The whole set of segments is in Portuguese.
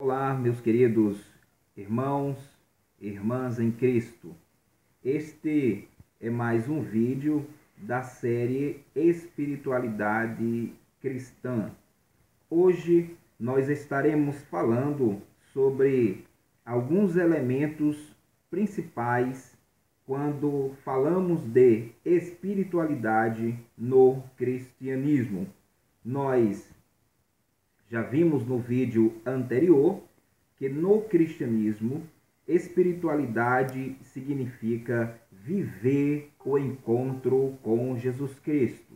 Olá, meus queridos irmãos e irmãs em Cristo. Este é mais um vídeo da série Espiritualidade Cristã. Hoje nós estaremos falando sobre alguns elementos principais quando falamos de espiritualidade no cristianismo. Nós já vimos no vídeo anterior que no cristianismo, espiritualidade significa viver o encontro com Jesus Cristo.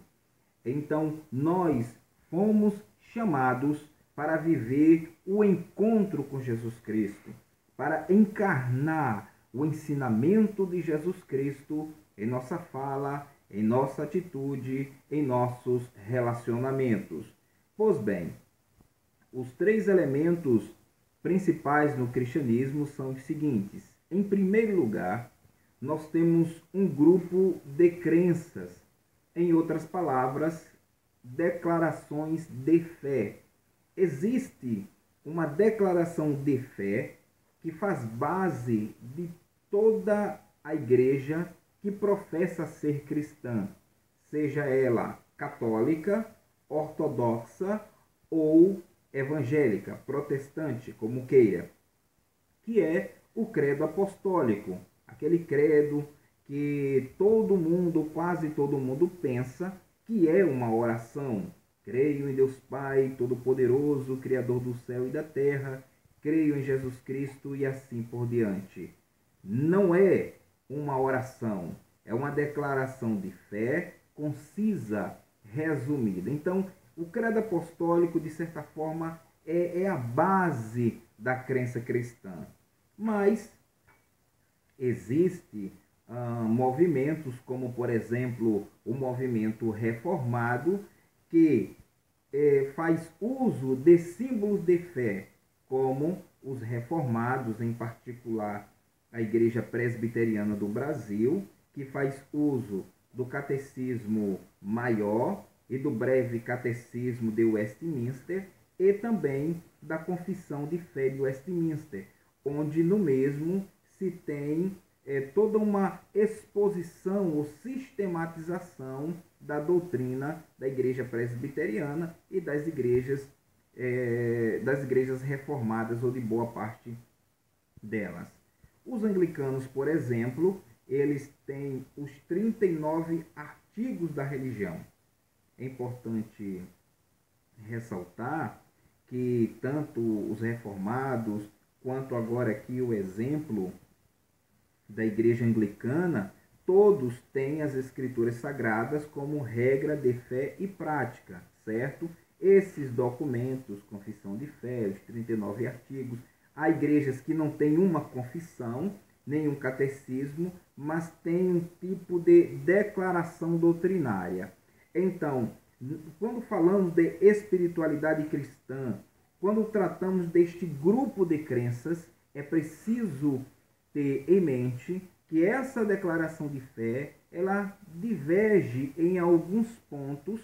Então, nós fomos chamados para viver o encontro com Jesus Cristo, para encarnar o ensinamento de Jesus Cristo em nossa fala, em nossa atitude, em nossos relacionamentos. Pois bem, os três elementos principais no cristianismo são os seguintes. Em primeiro lugar, nós temos um grupo de crenças. Em outras palavras, declarações de fé. Existe uma declaração de fé que faz base de toda a igreja que professa ser cristã, seja ela católica, ortodoxa ou evangélica, protestante, como queira, que é o credo apostólico, aquele credo que todo mundo, quase todo mundo pensa que é uma oração. Creio em Deus Pai Todo-Poderoso, Criador do céu e da terra, creio em Jesus Cristo e assim por diante. Não é uma oração, é uma declaração de fé concisa, resumida. Então, o credo apostólico, de certa forma, é a base da crença cristã. Mas existem movimentos, como, por exemplo, o movimento reformado, que faz uso de símbolos de fé, como os reformados, em particular a Igreja Presbiteriana do Brasil, que faz uso do Catecismo Maior e do Breve Catecismo de Westminster e também da Confissão de Fé de Westminster, onde no mesmo se tem toda uma exposição ou sistematização da doutrina da Igreja Presbiteriana e das igrejas reformadas ou de boa parte delas. Os anglicanos, por exemplo, eles têm os 39 artigos da religião. É importante ressaltar que tanto os reformados quanto agora aqui o exemplo da igreja anglicana, todos têm as escrituras sagradas como regra de fé e prática, certo? Esses documentos, confissão de fé, os 39 artigos, há igrejas que não têm uma confissão, nenhum catecismo, mas têm um tipo de declaração doutrinária. Então, quando falamos de espiritualidade cristã, quando tratamos deste grupo de crenças, é preciso ter em mente que essa declaração de fé, ela diverge em alguns pontos,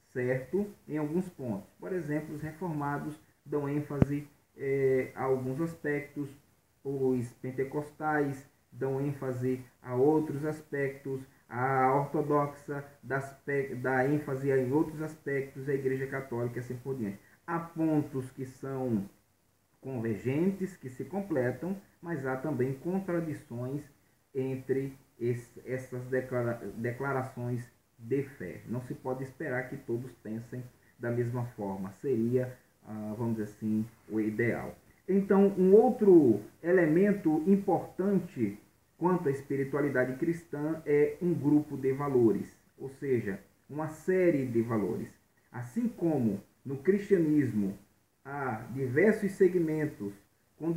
certo? Em alguns pontos. Por exemplo, os reformados dão ênfase a alguns aspectos, os pentecostais dão ênfase a outros aspectos, a ortodoxa dá ênfase em outros aspectos, a Igreja Católica e assim por diante. Há pontos que são convergentes, que se completam, mas há também contradições entre essas declarações de fé. Não se pode esperar que todos pensem da mesma forma. Seria, vamos dizer assim, o ideal. Então, um outro elemento importante quanto à espiritualidade cristã é um grupo de valores, ou seja, uma série de valores. Assim como no cristianismo há diversos segmentos com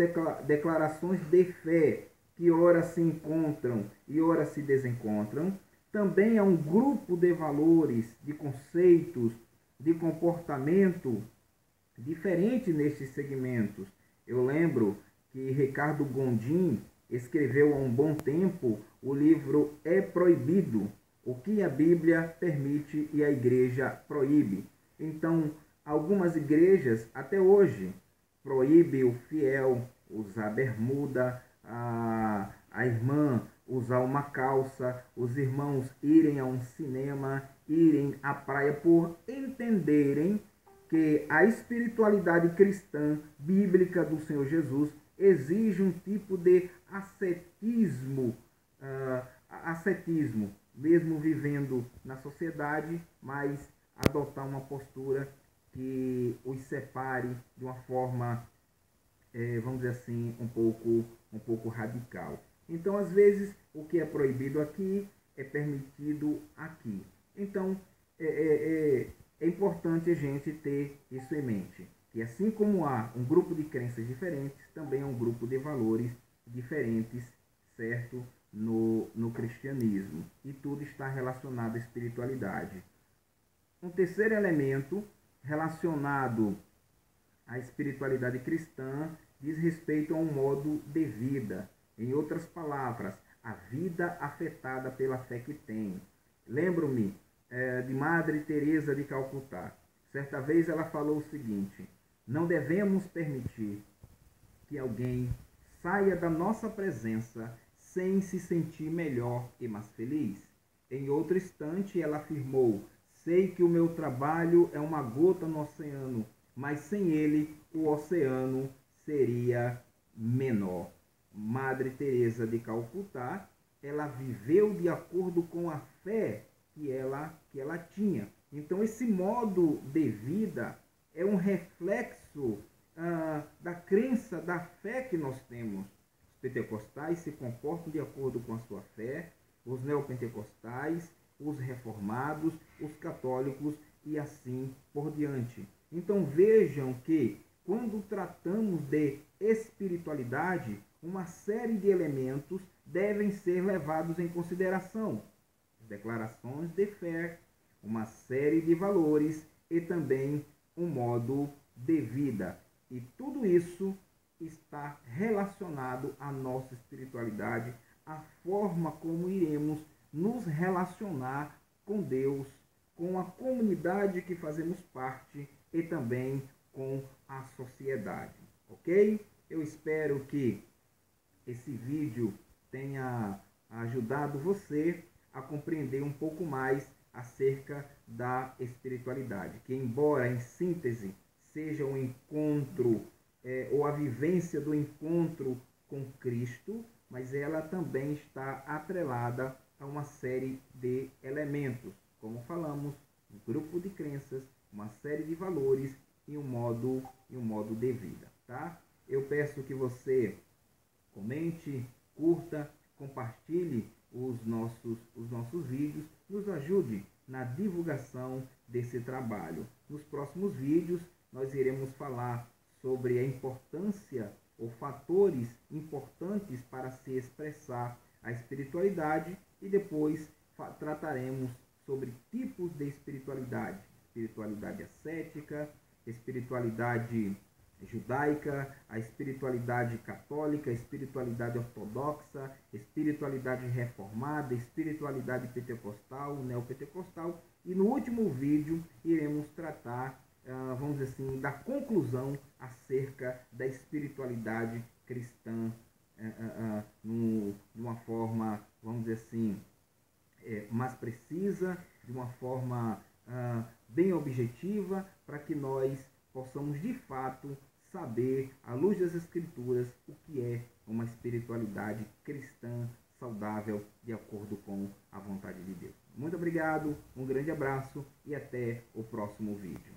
declarações de fé que ora se encontram e ora se desencontram, também há um grupo de valores, de conceitos, de comportamento diferente nestes segmentos. Eu lembro que Ricardo Gondim escreveu há um bom tempo o livro É Proibido, o que a Bíblia permite e a igreja proíbe. Então, algumas igrejas, até hoje, proíbe o fiel usar bermuda, a irmã usar uma calça, os irmãos irem a um cinema, irem à praia, por entenderem que a espiritualidade cristã bíblica do Senhor Jesus exige um tipo de ascetismo, mesmo vivendo na sociedade, mas adotar uma postura que os separe de uma forma, vamos dizer assim, um pouco radical. Então, às vezes, o que é proibido aqui é permitido aqui. Então, é importante a gente ter isso em mente, que assim como há um grupo de crenças diferentes, também há um grupo de valores diferentes, certo? No cristianismo. E tudo está relacionado à espiritualidade. Um terceiro elemento relacionado à espiritualidade cristã diz respeito a um modo de vida. Em outras palavras, a vida afetada pela fé que tem. Lembro-me de Madre Teresa de Calcutá. Certa vez ela falou o seguinte: não devemos permitir que alguém saia da nossa presença sem se sentir melhor e mais feliz. Em outro instante, ela afirmou: sei que o meu trabalho é uma gota no oceano, mas sem ele o oceano seria menor. Madre Teresa de Calcutá, ela viveu de acordo com a fé que ela tinha. Então, esse modo de vida é um reflexo da crença, da fé que nós temos. Os pentecostais se comportam de acordo com a sua fé, os neopentecostais, os reformados, os católicos e assim por diante. Então vejam que quando tratamos de espiritualidade, uma série de elementos devem ser levados em consideração. Declarações de fé, uma série de valores e também um modo de vida. E tudo isso está relacionado à nossa espiritualidade, à forma como iremos nos relacionar com Deus, com a comunidade que fazemos parte e também com a sociedade, ok? Eu espero que esse vídeo tenha ajudado você a compreender um pouco mais acerca da espiritualidade, que embora em síntese seja um encontro ou a vivência do encontro com Cristo, mas ela também está atrelada a uma série de elementos, como falamos, um grupo de crenças, uma série de valores e um modo de vida, tá? Eu peço que você comente, curta, compartilhe os nossos vídeos, nos ajude na divulgação desse trabalho. Nos próximos vídeos nós iremos falar sobre a importância ou fatores importantes para se expressar a espiritualidade e depois trataremos sobre tipos de espiritualidade. Espiritualidade ascética, espiritualidade judaica, a espiritualidade católica, a espiritualidade ortodoxa, espiritualidade reformada, espiritualidade pentecostal, neopentecostal. E no último vídeo iremos tratar, vamos dizer assim, da conclusão acerca da espiritualidade cristã de uma forma, vamos dizer assim, mais precisa, de uma forma bem objetiva, para que nós possamos de fato saber, à luz das Escrituras, o que é uma espiritualidade cristã saudável de acordo com a vontade de Deus. Muito obrigado, um grande abraço e até o próximo vídeo.